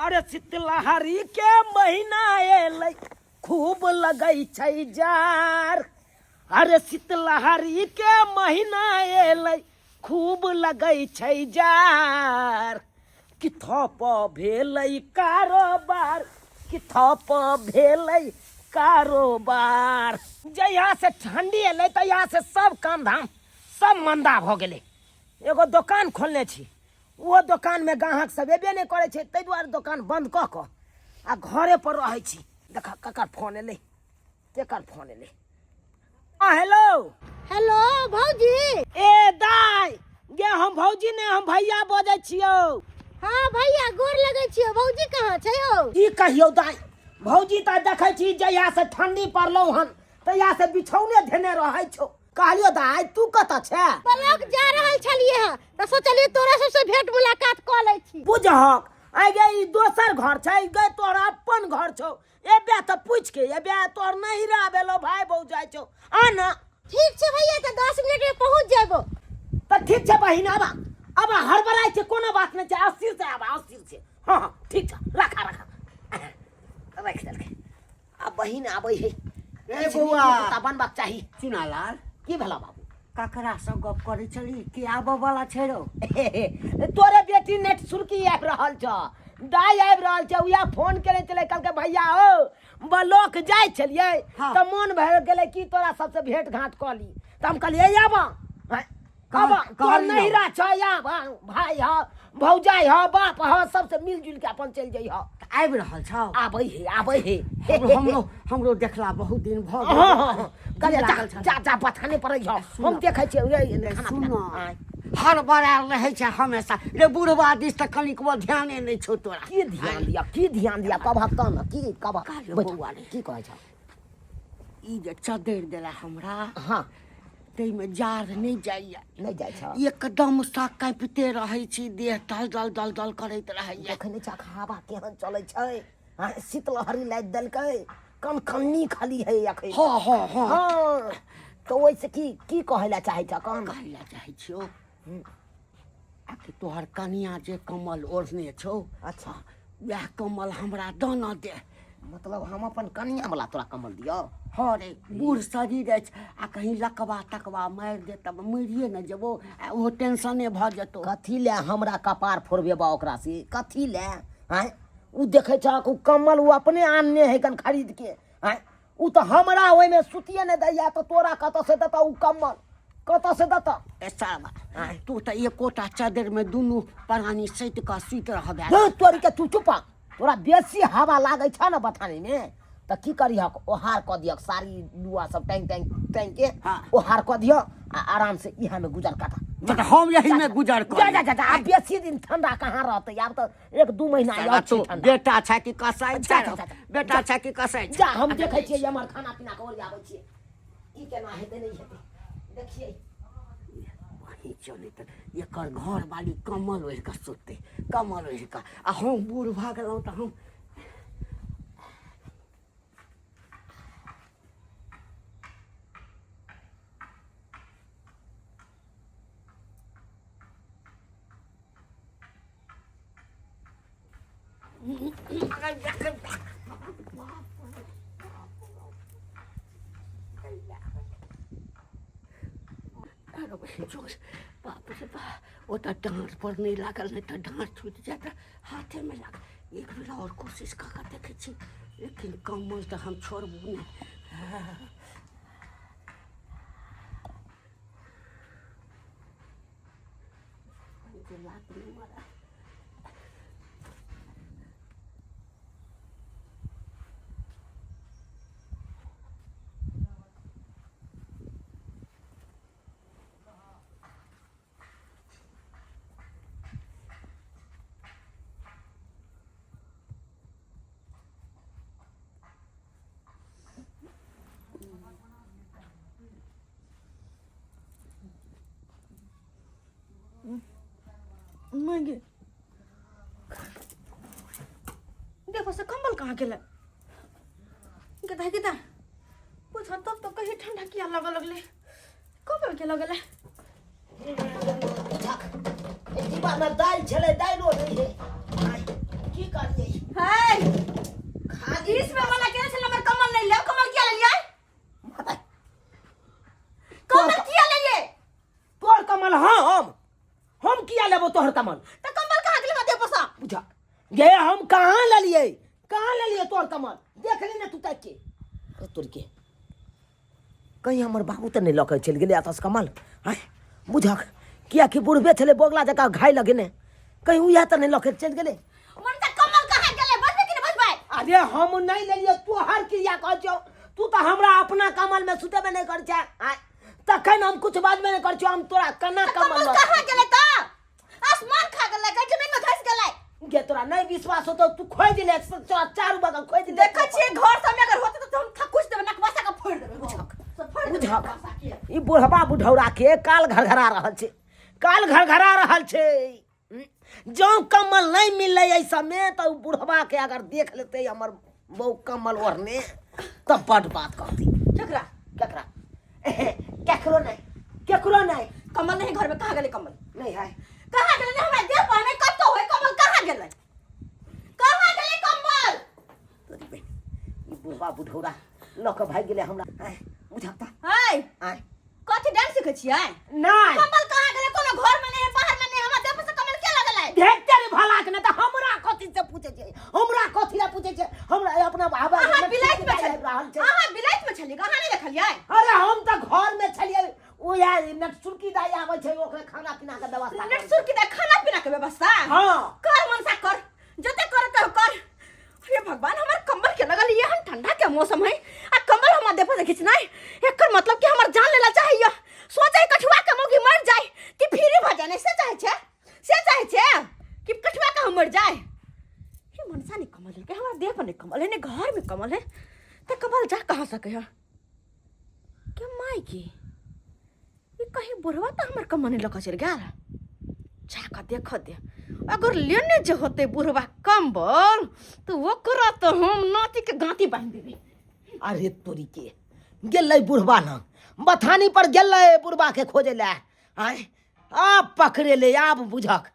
अरे शीतलहरी के महीना एलै खूब लगै छै जार। अरे शीतलहरी के महीना एलै खूब लगै छै जार। कि थप भेलै कारोबार, कि थप भेलै कारोबार। जहिया से ठंडी एलै तहिया से सब काम धाम सब मंदा भ गेलै। एगो दुकान खोलने छी, वो दुकान में ग्राहक सब एबे नहीं करे छै, ताहि दुआरे दुकान बंद क के आ घरे पर रहे छी। देखा ककर फोन एलै, केकर फोन एलै। हाँ हेलो हेलो भौजी। ए दाई गे, हम भौजी ने हम भैया बजै छियौ। हाँ भैया गोर लगै छियो। भौजी कहाँ छै यौ? की कहियौ दाई, भौजी त देखै छी जहिया से ठंडी पड़लौ हन तहिया से बिछौने धेने रहै छौ। कहलियो दाई तू कतऽ छै? ब्लॉक जा रहल छलिए ह त सोचलिए तोरा सबसे भेंट मुलाकात क लै छी। बुझहक आइ गे ई दोसर घर छै, गे तोर अपन घर छौ। एबे त पूछ के एबे, तोर नहिरा भेलो, भाई भौजाई छौ। आना ठीक छै भैया, त 10 मिनट में पहुंच जेबो। त ठीक छै बहिन, आबा अब हड़बड़ाई छै, कोनो बात नहीं छै। अस्थिर से आबा, अस्थिर से। हाँ हाँ ठीक छै, रखा रखा रख देलकै। अब बहिन आबै है। ए बौआ ता बनबाक चाही। चुनालाल की भेला बाबू? ककरा से गप करे चली के आबो वाला छै रो? तोरे बेटी नेट सुरकी आबि रहल छ, दाई आबि रहल छ। उया फोन करे चले, कहलके भैया हो ब्लॉक जाय छलिए हाँ। त मन भर गेले कि तोरा सबसे भेंट घाट क ली। त हम कहलिए आबा आबा, तोर नहिरा छ, आबा भाई ह भौजाई ह बाप ह सबसे मिलजुल के अपन चल जाइ ह। आबि रहल छौ? आबै हे आबै हे। हमरो देखला बहुत दिन भ हाँ हाँ हाँ कहलिए जा जा बथाने पड़ै छ। हम देखै छियै सुनो, हर बड़ा रहे छै हमेशा। रे बुढ़वा दिस त कनिकबो ध्याने नहीं छौ तोरा। की ध्यान दिया, की ध्यान दिया? कब हफ्ता न की कब बौआ रे की कहै छ? ई जे चदर देला हमरा, हाँ तै में जार नहीं जाइया। नहीं जाइ छ। एकदम सा कांपते रहे छी, देह दल दल दल दल करैत रहैया। देखै छ हवा केहन चलै छै। हाँ शीतलहरी लाइट देलकै, कनकन्नी खाली है अखै। हाँ हाँ हाँ हाँ तो ओइसे की कहै ला चाहै छ? कौन कहै ला चाहै छियो आखिर तोहर कनिया जे कमल ओढ़ने छौ, अच्छा वह कमल हमरा दाना दे। मतलब हम अपन कनिया वाला तोरा कमल दियो? हाँ रे, बूढ़ शरीर अछि आ कहीं लकवा तकवा मारि दे तब मरिए न जेबो, आ ओहो टेंशने भ जेतौ। कथी ले हमरा कपार फोड़बेबा ओकरा से? कथी ले? हैं उ देखै छ उ कमल उ अपने आनने है कन खरीद के। हैं उ तो हमरा ओइ में सुतिए न दैया, तो तोरा कत से देता उ कमल? कत से देता? ऐसा तू त एकोटा चादर में दुनू प्राणी सैत क सुत रहबे। तोरी के तू चुपा, तोरा बेसी हवा लागे छ न बथानी में त की करिहक, ओहार क दियक, साड़ी लुआ सब टांग टांग टांग के हाँ। ओहार क दियो आ आराम से इहा में गुजर काटा। मतलब हम यही में गुजर कर। जा जा जा अब बेसी दिन ठंडा कहाँ रहते? अब तो 1-2 महीना और तू ठंडा। बेटा छै कि कसाई जा, छै? जा, जा, जा। बेटा छै कि कसाई छै? जा हम देखै छियै हमर खाना पीना के ओरिया आबै छियै, की केना हेतै नहीं हेतै देखियै। वही चले त एकर घर वाली कमल ओढ़ के सुतते, कमल ओढ़ के। आ हम बूढ़ भ गेलौं त हम बाप रे बाप, ओतऽ डाँट पर नहीं लागल, नहीं तो डाँट छूट जाए तो हाथे में लागल। एक बेर और कोशिश कर के देखे छी, लेकिन कमल तो हम छोड़बू नहीं। लात नहीं मारा। मांगे देखो से कंबल कहाँ गेले? गदा पूछा तब तो कहीं ठंडा किया लगा लगले, कंबल के लगले। डिब्बा में दाल छले, दालो नहीं है। की करिए 20 में वाला केने छल हमर कमल नहीं ले कमल किया ले लिया कमल किया ले लिए तोर कमल हम किया लेबो तोहर कमल तो कमल कहां गेले माथे पसा बुझा गे हम कहाँ ले लिए तोर कमल देख ली ना तू तक के अरे तोर के कहीं हमर बाबू तो नहीं लके चल गेले आतस कमल है बुझा किया कि बुढ़बे छले बोगला जका घाय लगे ने कहीं उया तो नहीं लके चल गेले मन त कमल कहां गेले बजबे कि नहीं बजबे अरे हम नहीं ले लिए तू हर क्रिया कह छो तू तो हमरा अपना कमल में सुते में नहीं कर छे तखन हम कुछ बात में नहीं कर छो हम तोरा कना कमल कहां गेले त आसमान खा गेले कहीं जमीन में धस गेले गे तोरा नहीं विश्वास हो तो तू खोज ले चारू बगल खोज ले देखै छी घर सब में अगर होते तो हम ठकुस देबे नकवासा का फोड़ देबे बुझक ई बुढ़बा बुढ़ौरा के काल घरघरा रहल छे काल घरघरा रहल छे जो कमल नहीं मिले ऐसा में तो बुढ़बा के अगर देख लेते हमर बहु कमल ओढ़ने तब बड़ बात कहती केकरा केकरा केकरो नहीं कमल नहीं घर में कहां गेले कमल नहीं है कहां गेले नहीं हमरा देह पर में कतो होय कमल कहां गेले कमल तोरी बे ई बुढ़बा बुढ़ौरा लक भाग गेले हमरा बुझाता हाय आय कथि डांस सीखै छियै नहीं कमल कहां गेले कोनो घर में नहीं बाहर में नहीं हमरा देह पर से कमल के लगलै देखते रे भला के न त हमरा कथि से पूछे छे हमरा कथि ला पूछे छे हमरा अपना बाबा अहाँ बिलाइत में छलियै रहल छे अहाँ बिलाइत में छलियै कहां नहीं देखलियै अरे हम त घर में छलिए ओ यार नटसुरकी दाई आबै छे ओकरे खाना पीना के व्यवस्था नटसुर की खाना पीना के व्यवस्था हां कर मनसा कर जते कर तो कर अरे भगवान हमार कमल के लगल ये हम ठंडा के मौसम है आ कमल हम देखो देखिस नहीं एकर मतलब कि हमर जान लेला चाहिए सोचे कठुआ के मोगी मर जाए कि फिरी भ जाने से चाहे छे कि कठुआ का हम मर जाए ये मनसा नहीं कमल के हमार देह पर नहीं कमल है ने घर में कमल है तो कमल जा कहां सके है के माई की ये कहीं बुढ़वा तो हमर कमल नहीं लगा चल गया जाकर देख दे अगर लेने जो होते बुढ़वा कंबल तो वो करा तो हम नाती के गांती बांध देबे अरे तोरी के गेलै बुढ़वा ना बथानी पर गेलै बुढ़वा के खोजे ले आय आप पकड़े ले आब बुझक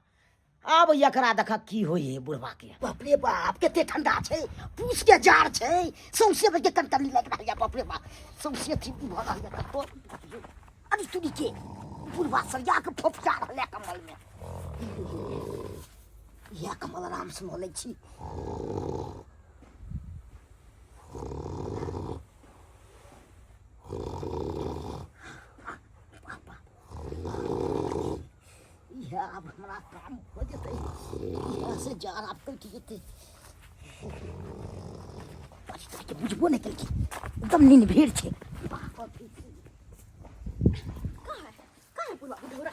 अब एकरा देखा की होई बुढ़वा के बाप रे बाप केते ठंडा छे पूछ के जार छे सौसे के कनकनी लग रहया बाप रे बाप सौसे थी भ रहया तो अरे तोरी के बुढ़वा सरिया के फोफचा रहले कमल में या कमल आराम से मोले छी अब हमारा काम हो जते यहाँ से जार आप कट जेते के बुझबो नहीं कल एकदम नींद भीड़ छे कहां है बुढ़वा बुढ़वा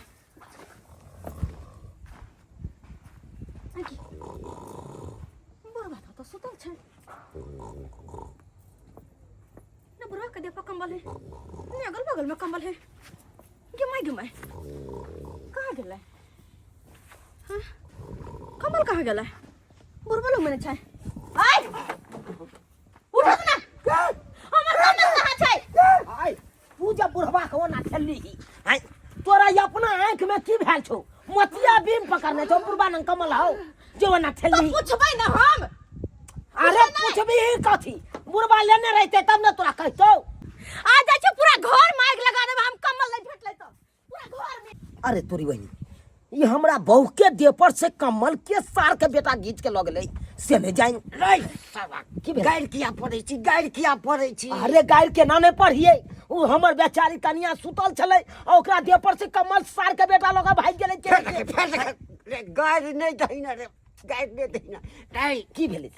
बुढ़वा तो सुतल छे ना बुढ़वा के देह पर कंबल है ने अगल बगल में कंबल है गे माई कहां गेलै हां कमल कहां गेलै बुढ़वा लोग मैंने छे आय उठो ना हमर कमल कहां छे आय तू जब बुढ़वा को ना खेलली ही आय तोरा अपना आंख में की भेल छौ मतिया बीम पकड़ने छौ बुढ़वा न कमल हो जो ना खेलली पूछबै ना हम अरे पूछबी कथी बुढ़वा लेने रहते तब ना तोरा कहतो आ जा छ पूरा घर माइक लगा देब हम कमल नहीं भेटलै तो पूरा घर में अरे तोरी बहिनी ये हमरा बहू के देह पर से कमल के सार के बेटा घींच के लगले से ले जाइन रे साला की गाइर किया पड़े छी अरे गाइर के नाने पढ़िए उ हमर बेचारी कनिया सुतल छले और ओकरा देह पर से कमल सार के बेटा लगा भाग गेले रे गाइर नहीं दहिना रे गाइर नहीं दहिना काई की भेले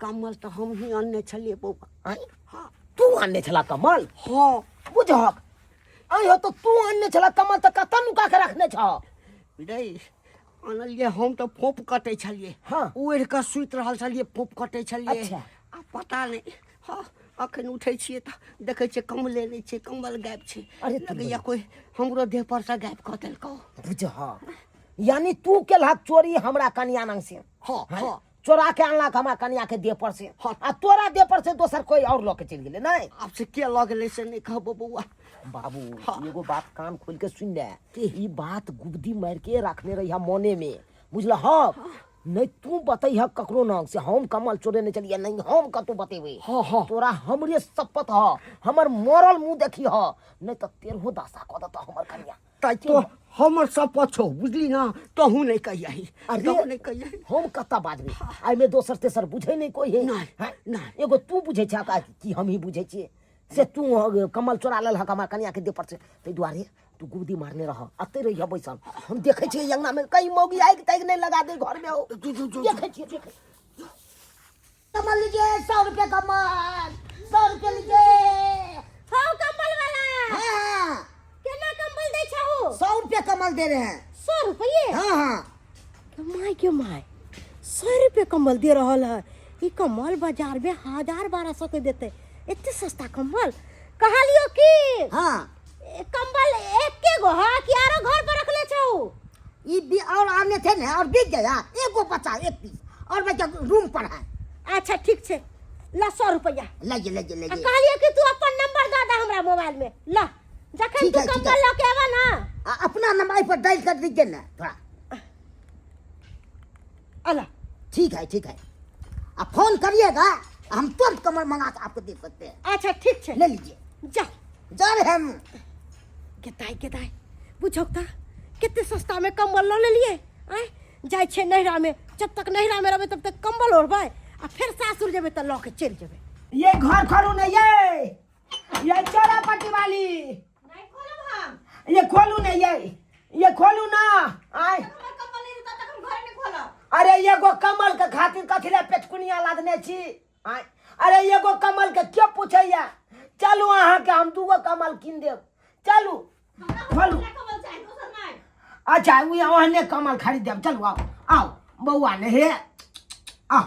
कमल तो हम ही अन्ने छलिए बौआ हां तू आने छला कमल हां बुझक आयो तो तू आने छला कमल त कतन नुका के रखने छ रे अनलिए हम तो फोप कटे छलिए हां ओढ़ के सुत रहल छलिए फोप कटे छलिए अच्छा आ पता नहीं हां अखन उठे छिए त देखे छिए कमले नहीं छे कमल गायब छे अरे लगैया कोई हमरो देह पर से गायब क देलको बुझ यानी तू केलहा चोरी हमरा कनिया नंग से हां हां चोरा के अनला हमरा कनिया के देह पर से आ तोरा देह पर से दोसर कोई और लोग चल गेले नहीं अब से के लगले से नहीं कहबो बौआ बाबू एगो बात कान खोल के सुन ले ई बात गुबदी मार के रखने रहिया मोने में बुझला हां नहीं तू बतैह ककरो नाम से हम कमल चोरे नहीं चलिए नहीं हम कतौ बतेबे हाँ हाँ तोरा हमरे शपथ ह हमर मरल मुंह देखी ह नहीं तो तेरहो दासा कह देता हमर कन्या ताई तो हमर शपथ छौ बुझली ना तहू नहीं कहियही अरे तहू नहीं कहियही हम कत्ता बाजबे आई में दोसर तेसर बुझे नहीं कोई है नहीं, हैं? नहीं। एगो तू बुझे छ कि हम ही बुझे छिए से तू कमल चोरा लेल हक हमर कन्या के दे पर से तै दुआरे तू गुबदी मारने रह अते रही बैसल हम देखे छिए अंगना में कई मौगी आइ तैग नहीं लगा दे घर में हो देखे छिए देखे कमल लीजिए 100 रुपए कमल 100 रुपए लीजिए हो कम्बल वाला हाँ केना कम्बल दै छहु 100 रुपए कमल दे रहे हैं 100 रुपये हाँ हाँ माय के माय 100 रुपये कम्बल दे रहल है ई कम्बल बाजार में 1000-1200 के देते इतने सस्ता कम्बल कहा लियो की हाँ कम्बल एक के गो है कि आरो घर पर रख ले छहु ये भी और आने थे ना और बिक गया एगो बचा एक पीस और बचा रूम पर है अच्छा ठीक छे ला 100 रुपया लगे कहा लियो कि तू अपन नंबर दा दे हमरा मोबाइल में ला जखन ठीक तू है, ठीक कम्बल है। लेके आवा ना अपना नंबर पर डायल कर दीजिए ना थोड़ा अला ठीक है आप फोन करिएगा हम तुरंत कमर मंगा के आपको दे सकते हैं अच्छा ठीक छे ले लीजिए जा जा रहे हम केताई बुझौ ता कितने सस्ता में कम्बल ले लिए आय जाय छे नहिरा में जब तक नहिरा में रहबे तब तक कम्बल ओढ़बै आ फिर सासुर जेबे त ल के चल जेबे ये घर खोलू नहीं ये चोरा पट्टी वाली नहीं खोलब हम ये खोलू नहीं ये खोलू ना आय हमर कम्बल नहीं तब तक हम घर नहीं खोलब अरे ये गो कमल के खातिर कथिले पेटकुनिया लादने छी आय अरे ये गो कमल के क्यों पूछैया चलू अहाँ के हम दूगो कमल कीन देब चलू खोलू कम्बल चाहिए दोसर नहीं अच्छा ओहने कमल खरीद देब चलू आओ आओ बउआ ने हे आओ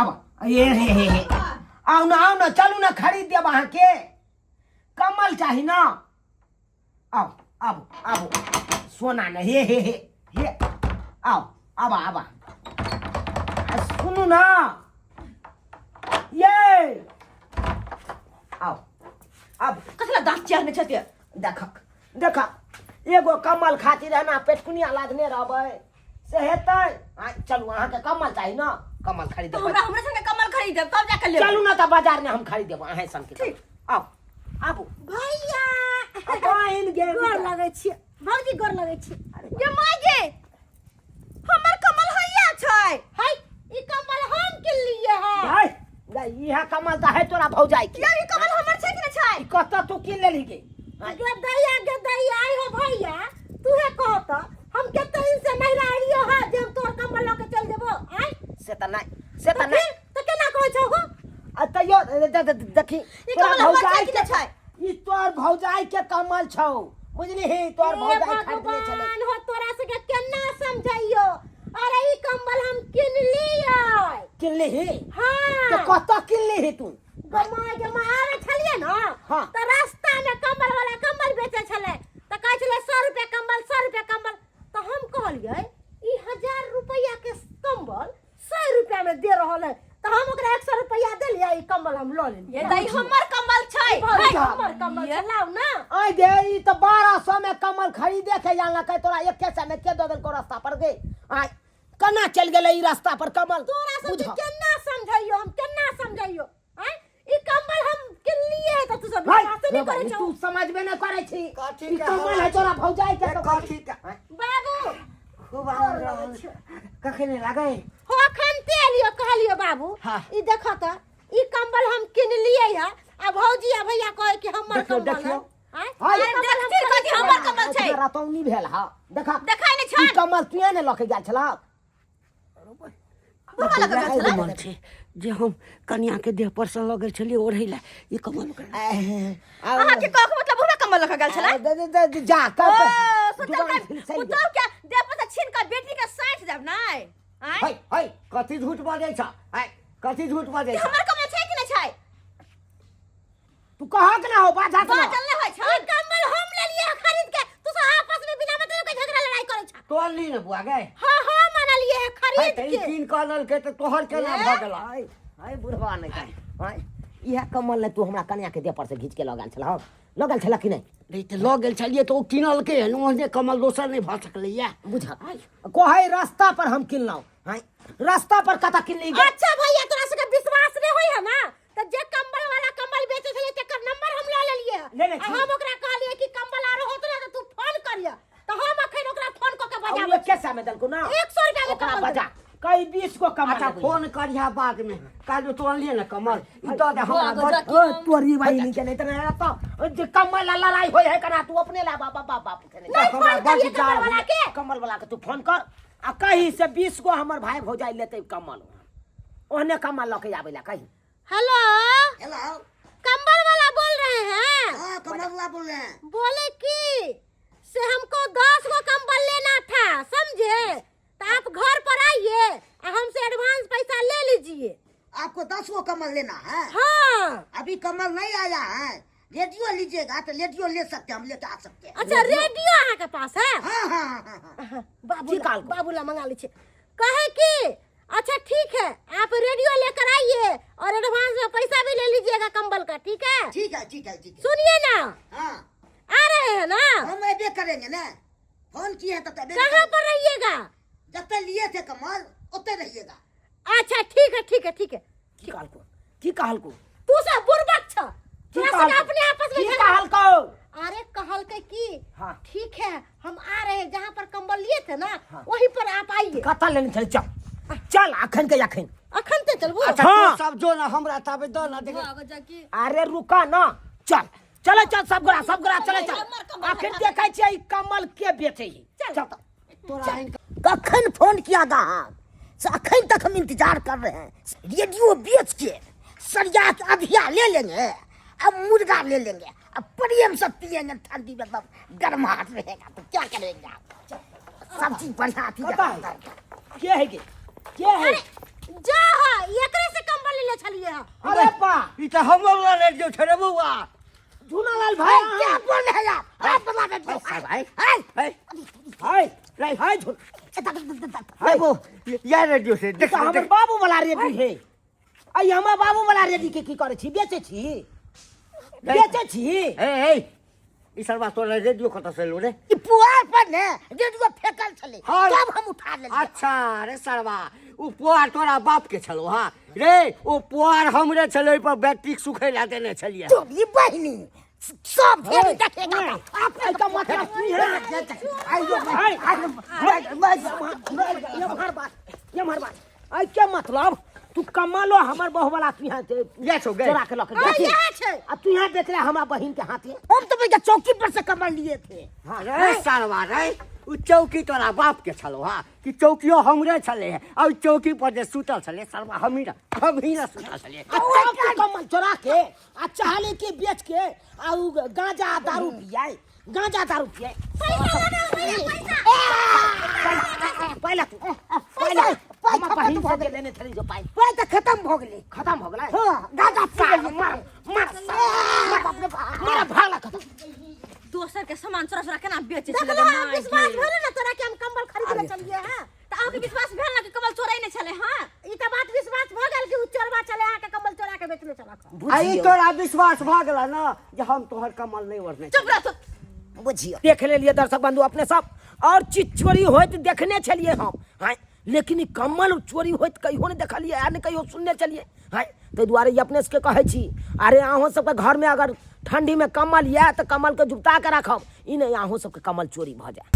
अब ये हे आओ ना चलू ना खरीद देब अहाँ के कमल चाही ना आओ अब सोना ने हे आओ अब सुनू ना ये आओ अब कसला दांत चाहने छते देख एगो कमल खातिर है ना पेटकुनिया लादने रहबै से हेतै चलू अहाँ के कमल चाही ना कमल खरीद तो देबै हमरा संगे कम्बल खरीद देब तब जाके ले चलू ना त बाजार में हम खरीद देबै अहाँ संग के आओ आबू भैया बहिन गे गोर लगै छी भौजी गोर लगै छी ये माय गे हमर कमल हैया छै है ई कमल हम के लिए है भाई इहा कमल त है तोरा भौजाई के यार ई कमल हमर छै कि नै छै ई कत तू किन लेली गे गे दैया आई हो भैया तू है कहत हम केते दिन से नहीं रहियो है जे हम तोर कमल ल के चल देबो आय से त नहीं तो केना कहै छौ हो आ तैयो देखी ई कमल हमर छै कि नै छै ई तोर भौजाई के कमल छौ बुझली ही तोर भौजाई खरीदले चले भगवान हो तोरा से के केना समझाइयो अरे ई कम्बल हम किन लियै किनली ही हां तो कत किनली ही तू गमा आवे छलिए ना हाँ। तो रास्ता में कम्बल वाला कम्बल बेचे छले तो कहै छले 100 रुपया कम्बल तो हम कहलिए ई 1000 रुपया के कम्बल 100 रुपया में दे रहल है तो हम ओकरा 100 रुपया देलिए ई कम्बल हम ल लेलिए ये दई हमर कम्बल छै हमर कम्बल लाओ ना आई दे ई तो 1200 में कमल खरीदे के जाला कह तोरा 100 में के दो देल को रास्ता पर गए आई कना चल गेले ई रास्ता पर कमल तोरा से केना समझाइयो हम केना समझाइयो हैं ई कम्बल हम किन लिए तो तू सब भाई बात नहीं करे छौ तू समझबे न करे छी कथी ई के कमल है तोरा भौजाई के कथी के बाबू खूब आनंद रहल कखने लागै हो अखन तेलियो कहलियो बाबू हाँ। ई देखो त ई कम्बल हम किन लिए है आ भौजी आ भैया कहे कि हमर देखियो, कम्बल देखियो। है हाय देखती कथी हमर कम्बल छै रातौनी भेल हा देखा देखाइ नै ई छै कमल तुए ने लके गेल छला बाबा लगा एगो छलै मन छै जे हम कन्या के देह पर से लगल छलिए ओढ़ै ला ई कमल ओकरा अहाँ के कहके मतलब बुढ़ा कम्बल लगा गेल छलै जा ओ कर सोचल पुतौ के देह पर से छीन के बेटी के साइट देब नै आय हाय हाय कथी झूठ बाजै छ हाय कथी झूठ बाजै छ हमर कम्बल छै कि नै छै तू कहा के ना हो बाजा के ना बाजल नै होय छै कम्बल हम ले लिए खरीद के तू सब आपस में बिना मतलब के झगड़ा लड़ाई करै छ तोल ली न बुआ गए हां हां मानल लिए हाय खरीद तई के तीन कहल के तो तोहर केना भ गेला हाय हाय बुढ़वा नहीं हाय इहा कमल ने तू हमरा कन्या के देह पर से घींच के लगाल छला लगल छला कि नहीं? नहीं तो लऽ गेल छलिए तो किनल के है ओहने कमल दोसर नहीं भऽ सकलैया। बुझा कोहे रास्ता पर हम किनलौ हैं, रास्ता पर कता किनली गे? अच्छा भैया तोरा सबके विश्वास नहीं होई है ना तो जे कंबल वाला कंबल बेचे छले तेकर नंबर हम ले लेलिए। ले ले छी। हम ओकरा कहलिए कि कंबल आरो होत रहे तो तू फोन करिया तो हम अखन ओकरा फोन क के अब बजाबै ये कैसा में दल को ना 100 रुपया में ओकरा कंबल बजा कई 20 को कमल अच्छा फोन करिया बाद में काल तो अनलिए ना कमल ई तो दे हमरा बजा बड़- ओ तोरी भाई नहीं के नहीं तो जे कमल ला लड़ाई होय है कना तू अपने ला बाबा बाप के नहीं नहीं, हमरा फोन करिए बड़ जार कमल वाला के। कमल वाला के तू फोन कर आ कहीं से 20 को हमर भाई भौजाई लेते कमल ओहने कमल लके आवेला कहीं। Hello hello. कंबल वाला बोल रहे हैं? हाँ कमरुआ बोल रहे हैं। बोले कि से हमको 10 गो कंबल लेना था समझे तो आप घर पर आइए और हमसे एडवांस पैसा ले लीजिए। आपको 10 को कमल लेना है? हाँ अभी कमल नहीं आया है। रेडियो लीजिएगा तो रेडियो ले सकते हैं, हम लेके आ सकते हैं। अच्छा रेडियो अहाँ के पास है? हाँ हाँ हाँ हाँ हाँ। निकाल को। बाबूला मंगा लीजिए। कहे कि अच्छा ठीक है आप रेडियो लेकर आइए और एडवांस में पैसा भी ले लीजिएगा कंबल का, ठीक है? ठीक है ठीक है ठीक है। सुनिए ना हाँ आ रहे हैं ना? हम ऐबे करेंगे ना। फोन किए तो तब कहाँ पर रहिएगा? जब तक लिए थे कमल उतने रहिएगा। अच्छा ठीक है ठीक है ठीक है। की कहल को तू सब बुर्बक छ की तोरा कहल सब अपने आपस में की झगड़ा- कहल को अरे कहल के की हाँ। ठीक है हम आ रहे हैं जहाँ पर कंबल लिए थे ना हाँ। वहीं पर आप आइए। कता लेने चल चल चल अखन के अखन। अखन ते चलबो। अच्छा हाँ। तो सब जो ना हमरा ताबे दो ना देख अरे रुका ना चल चल चल सब गोरा चल चल आखिर देखै छै ई कमल के बेचे ही चल तोरा कखन फोन किया था? अखन तक हम इंतजार कर रहे हैं। रेडियो बेच के सरिया के अधिया ले लेंगे, अब मुर्गा ले लेंगे, अब प्रेम से पिएंगे। ठंडी में तब गर्माहट रहेगा तो क्या करेंगे आप? सब चीज बढ़िया थी। पता है के है के है? जा हा एकरे से कंबल ले छलिए हा। अरे बा ई तो हमरो रेडियो छरे बउआ। झूलालाल भाई क्या बोल रहे हैं आप? आप बता दे भाई हाय हाय रे हाय झूल हाय वो या रेडियो से देख देखा हमर बाबू वाला रेडी है आई हमर बाबू वाला रेडी के की करे छी बेचे छी ए ई सरवा तोरा रेडियो कत से लो रे? ई पुआर पर ने रेडियो फेंकल चले हाँ। तब हम उठा लेंगे। अच्छा रे सरवा उ पुआर तोरा बाप के छलो हां रे ओ पुआर हमरे छले पर बैटरी सुखैला देने छलिए। तो ये बहनी सब फेर देखेगा। आप का मतलब की है ये हमार बात आई क्या मतलब तू कमालो हमर बहु वाला तू यहाँ से ले छो गए चोरा के लके हाँ, गए यहाँ छे। अब तू यहाँ देख रहा हमारा बहन के हाथ में हम तो भैया चौकी पर से कमल लिए थे। हां रे सरवा रे उ चौकी तोरा बाप के छलो हां कि चौकियो हमरे छले है और चौकी पर जे सुतल छले सरवा हम ही ना सुतल छले। अब कमल चोरा के आ चाहले के बेच के आ उ गांजा दारू पियाए पहले तू हम बहन से दे लेने थरी जो पाई पैसा खत्म हो गए। खत्म हो गला हाँ दादा साल मार भागला खत्म दोसर के सामान चोरा केना बेचे देख छले लो, माय विश्वास के। भेल ना तोरा के हम कंबल खरीद ले चलिए हैं। त आके विश्वास भेल ना कि कंबल चोराई नहीं छले हां। ई तो बात विश्वास भ गेल कि उ चोरबा चले आके कंबल चोरा के बेचले चला। आई तोरा विश्वास भ गेला ना जे हम तोहर कमल नहीं ओढ़ने चुप रह तू। बुझियो देख ले लिए दर्शक बंधु अपने सब और चीज चोरी होत देखने चलिए हम हां लेकिन ई कमल चोरी होत कहियो नहीं देखलिए आ नहीं कहियो सुनने चलिए हां ते द्वारे ये अपने से कहै छी अरे अहों सबके घर में अगर ठंडी में कमल या तो कमल के जुटा के रखब ई नहीं अहों सबके कमल चोरी भ जाए।